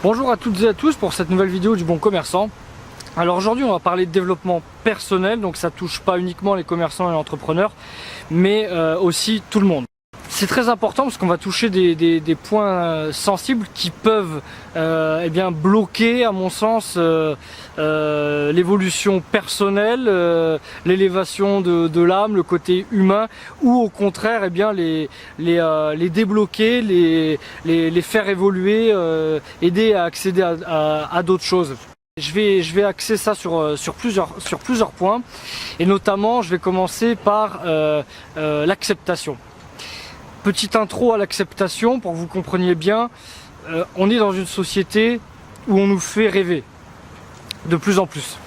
Bonjour à toutes et à tous pour cette nouvelle vidéo du Bon Commerçant. Alors aujourd'hui on va parler de développement personnel, donc ça touche pas uniquement les commerçants et les entrepreneurs, mais aussi tout le monde. C'est très important parce qu'on va toucher des points sensibles qui peuvent bloquer à mon sens l'évolution personnelle, l'élévation de l'âme, le côté humain, ou au contraire les débloquer, les faire évoluer, aider à accéder à d'autres choses. Je vais axer ça sur plusieurs points, et notamment je vais commencer par l'acceptation. Petite intro à l'acceptation pour que vous compreniez bien, on est dans une société où on nous fait rêver de plus en plus.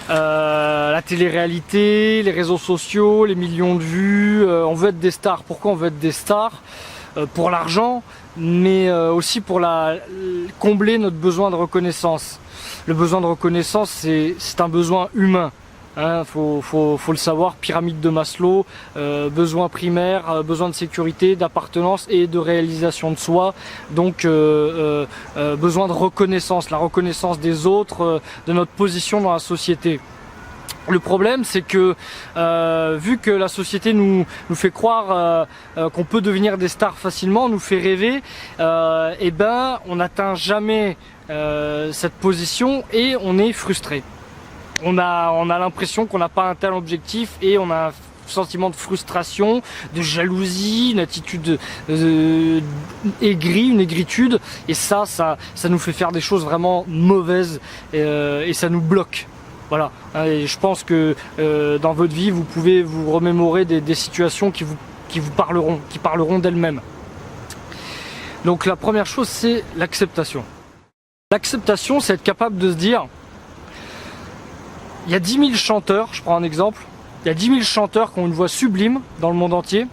La télé-réalité, les réseaux sociaux, les millions de vues, on veut être des stars. Pourquoi on veut être des stars? Pour l'argent, mais aussi pour combler notre besoin de reconnaissance. Le besoin de reconnaissance, c'est un besoin humain. Faut le savoir, pyramide de Maslow, besoin primaire, besoin de sécurité, d'appartenance et de réalisation de soi, donc besoin de reconnaissance, la reconnaissance des autres, de notre position dans la société. Le problème, c'est que vu que la société nous fait croire qu'on peut devenir des stars facilement, nous fait rêver, on n'atteint jamais cette position et on est frustré. On a l'impression qu'on n'a pas un tel objectif et on a un sentiment de frustration, de jalousie, une attitude aigrie, une aigritude, et ça nous fait faire des choses vraiment mauvaises et ça nous bloque. Voilà. Et je pense que dans votre vie, vous pouvez vous remémorer des situations qui vous parleront d'elles-mêmes. Donc la première chose, c'est l'acceptation. L'acceptation, c'est être capable de se dire: il y a 10 000 chanteurs, je prends un exemple, il y a 10 000 chanteurs qui ont une voix sublime dans le monde entier.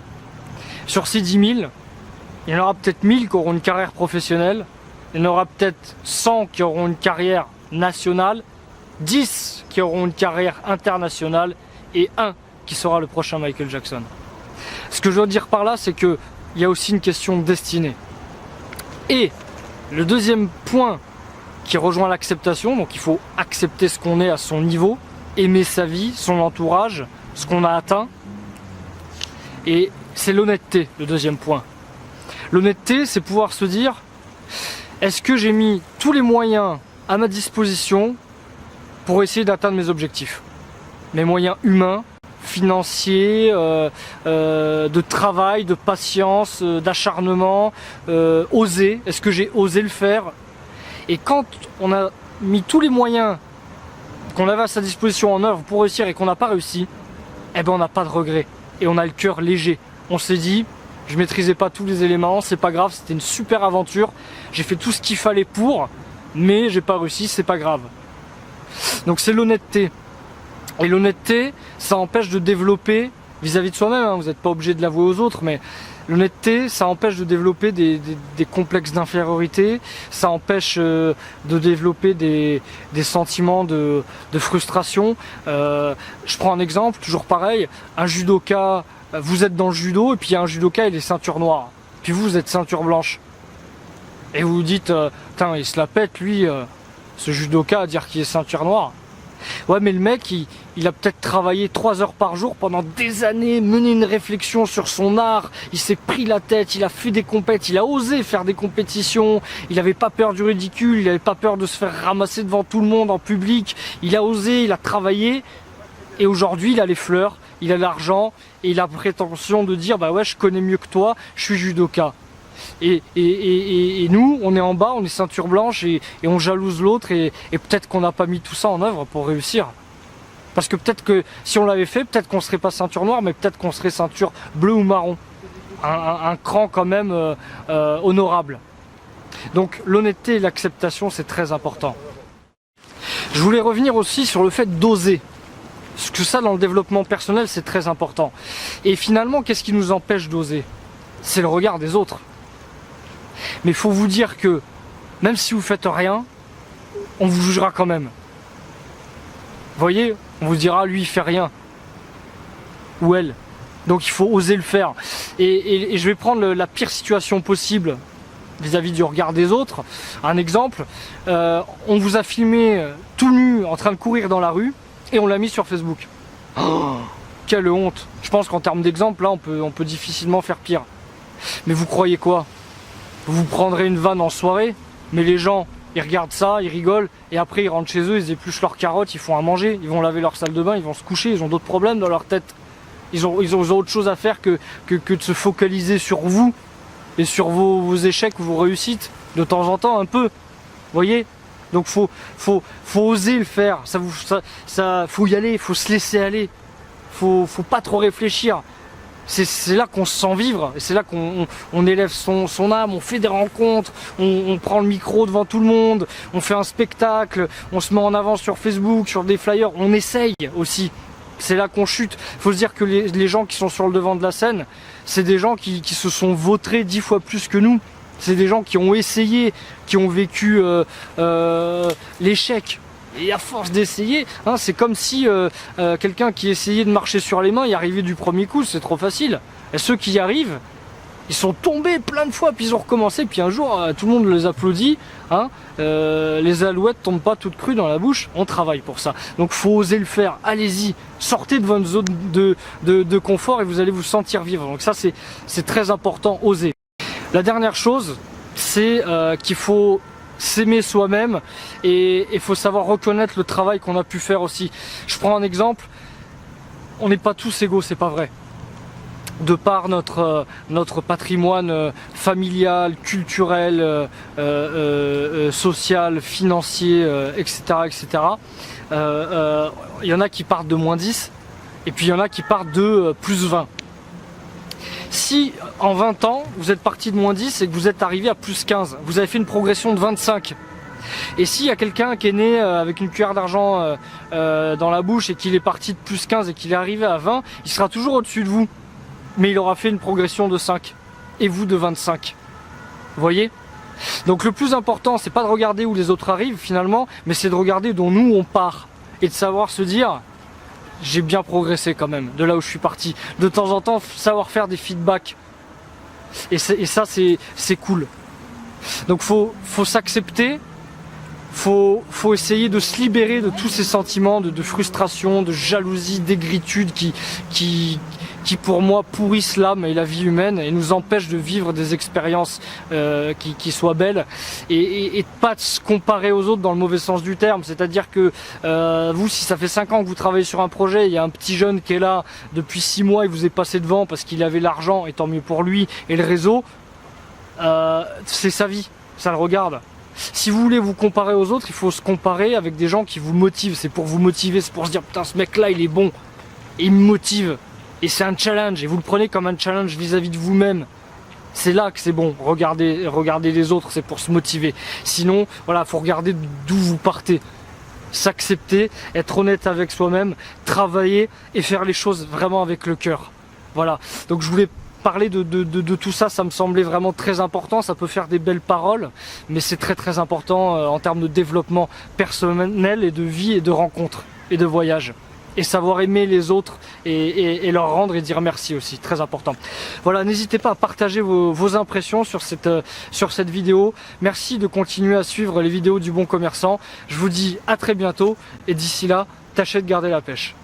Sur ces 10 000, il y en aura peut-être 1000 qui auront une carrière professionnelle, il y en aura peut-être 100 qui auront une carrière nationale, 10 qui auront une carrière internationale et 1 qui sera le prochain Michael Jackson. Ce que je veux dire par là, c'est qu'il y a aussi une question de destinée. Et le deuxième point qui rejoint l'acceptation, donc il faut accepter ce qu'on est à son niveau, aimer sa vie, son entourage, ce qu'on a atteint, et c'est l'honnêteté, le deuxième point. L'honnêteté, c'est pouvoir se dire: est-ce que j'ai mis tous les moyens à ma disposition pour essayer d'atteindre mes objectifs, mes moyens humains, financiers, de travail, de patience, d'acharnement, oser, est-ce que j'ai osé le faire? Et quand on a mis tous les moyens qu'on avait à sa disposition en œuvre pour réussir et qu'on n'a pas réussi, on n'a pas de regret et on a le cœur léger. On s'est dit: je maîtrisais pas tous les éléments, c'est pas grave, c'était une super aventure, j'ai fait tout ce qu'il fallait pour, mais j'ai pas réussi, c'est pas grave. Donc c'est l'honnêteté. Et l'honnêteté, ça empêche de développer vis-à-vis de soi-même, vous n'êtes pas obligé de l'avouer aux autres, mais l'honnêteté, ça empêche de développer des complexes d'infériorité, ça empêche de développer des sentiments de frustration. Je prends un exemple, toujours pareil, un judoka, vous êtes dans le judo, et puis il y a un judoka, il est ceinture noire, puis vous êtes ceinture blanche. Et vous vous dites: putain, il se la pète lui, ce judoka, à dire qu'il est ceinture noire. Ouais, mais le mec, il a peut-être travaillé 3 heures par jour pendant des années, mené une réflexion sur son art, il s'est pris la tête, il a fait des compètes, il a osé faire des compétitions, il n'avait pas peur du ridicule, il n'avait pas peur de se faire ramasser devant tout le monde en public, il a osé, il a travaillé, et aujourd'hui il a les fleurs, il a l'argent, et il a prétention de dire: bah ouais, je connais mieux que toi, je suis judoka. Et nous, on est en bas, on est ceinture blanche et on jalouse l'autre, et peut-être qu'on n'a pas mis tout ça en œuvre pour réussir. Parce que peut-être que si on l'avait fait, peut-être qu'on serait pas ceinture noire, mais peut-être qu'on serait ceinture bleue ou marron. Un cran quand même honorable. Donc l'honnêteté et l'acceptation, c'est très important. Je voulais revenir aussi sur le fait d'oser. Parce que ça, dans le développement personnel, c'est très important. Et finalement, qu'est-ce qui nous empêche d'oser? C'est le regard des autres. Mais il faut vous dire que même si vous faites rien, on vous jugera quand même. Vous voyez, on vous dira: lui il fait rien, ou elle. Donc il faut oser le faire. Et je vais prendre la pire situation possible vis-à-vis du regard des autres. Un exemple, on vous a filmé tout nu en train de courir dans la rue et on l'a mis sur Facebook. Oh, quelle honte! Je pense qu'en termes d'exemple, là, on peut difficilement faire pire. Mais vous croyez quoi? Vous prendrez une vanne en soirée, mais les gens, ils regardent ça, ils rigolent, et après ils rentrent chez eux, ils épluchent leurs carottes, ils font à manger, ils vont laver leur salle de bain, ils vont se coucher, ils ont d'autres problèmes dans leur tête. Ils ont autre chose à faire que de se focaliser sur vous et sur vos échecs ou vos réussites, de temps en temps un peu. Vous voyez? Donc faut oser le faire, faut y aller, faut se laisser aller, faut pas trop réfléchir. C'est là qu'on se sent vivre, et c'est là qu'on élève son âme, on fait des rencontres, on prend le micro devant tout le monde, on fait un spectacle, on se met en avant sur Facebook, sur des flyers, on essaye aussi. C'est là qu'on chute. Il faut se dire que les gens qui sont sur le devant de la scène, c'est des gens qui se sont vautrés 10 fois plus que nous. C'est des gens qui ont essayé, qui ont vécu l'échec. Et à force d'essayer, hein, c'est comme si quelqu'un qui essayait de marcher sur les mains y arrivait du premier coup, c'est trop facile. Et ceux qui y arrivent, ils sont tombés plein de fois, puis ils ont recommencé, puis un jour, tout le monde les applaudit. Hein, les alouettes tombent pas toutes crues dans la bouche, on travaille pour ça. Donc faut oser le faire, allez-y, sortez de votre zone de confort et vous allez vous sentir vivre. Donc ça c'est très important, oser. La dernière chose, c'est qu'il faut s'aimer soi-même et il faut savoir reconnaître le travail qu'on a pu faire aussi. Je prends un exemple, on n'est pas tous égaux, c'est pas vrai. De par notre patrimoine familial, culturel, social, financier, etc. etc. Il y en a qui partent de -10 et puis il y en a qui partent de +20. Si en 20 ans vous êtes parti de -10 et que vous êtes arrivé à +15, vous avez fait une progression de 25. Et s'il y a quelqu'un qui est né avec une cuillère d'argent dans la bouche et qu'il est parti de +15 et qu'il est arrivé à 20, il sera toujours au-dessus de vous. Mais il aura fait une progression de 5. Et vous de 25. Vous voyez? Donc le plus important, c'est pas de regarder où les autres arrivent finalement, mais c'est de regarder d'où nous on part. Et de savoir se dire, j'ai bien progressé quand même, de là où je suis parti. De temps en temps, savoir faire des feedbacks. Et ça, c'est cool. Donc faut s'accepter. Faut essayer de se libérer de tous ces sentiments de frustration, de jalousie, d'aigritude qui pour moi pourrissent l'âme et la vie humaine et nous empêchent de vivre des expériences qui soient belles et pas de se comparer aux autres dans le mauvais sens du terme. C'est-à-dire que vous, si ça fait 5 ans que vous travaillez sur un projet, il y a un petit jeune qui est là depuis 6 mois, il vous est passé devant parce qu'il avait l'argent et tant mieux pour lui et le réseau, c'est sa vie, ça le regarde. Si vous voulez vous comparer aux autres, il faut se comparer avec des gens qui vous motivent. C'est pour vous motiver, c'est pour se dire putain ce mec là il est bon, et il me motive. Et c'est un challenge, et vous le prenez comme un challenge vis-à-vis de vous-même. C'est là que c'est bon, regardez les autres, c'est pour se motiver. Sinon, voilà, faut regarder d'où vous partez. S'accepter, être honnête avec soi-même, travailler et faire les choses vraiment avec le cœur. Voilà, donc je voulais parler de tout ça, ça me semblait vraiment très important. Ça peut faire des belles paroles, mais c'est très important en termes de développement personnel et de vie et de rencontres et de voyages. Et savoir aimer les autres et leur rendre et dire merci aussi, très important. Voilà, n'hésitez pas à partager vos impressions sur cette vidéo. Merci de continuer à suivre les vidéos du Bon Commerçant. Je vous dis à très bientôt et d'ici là, tâchez de garder la pêche.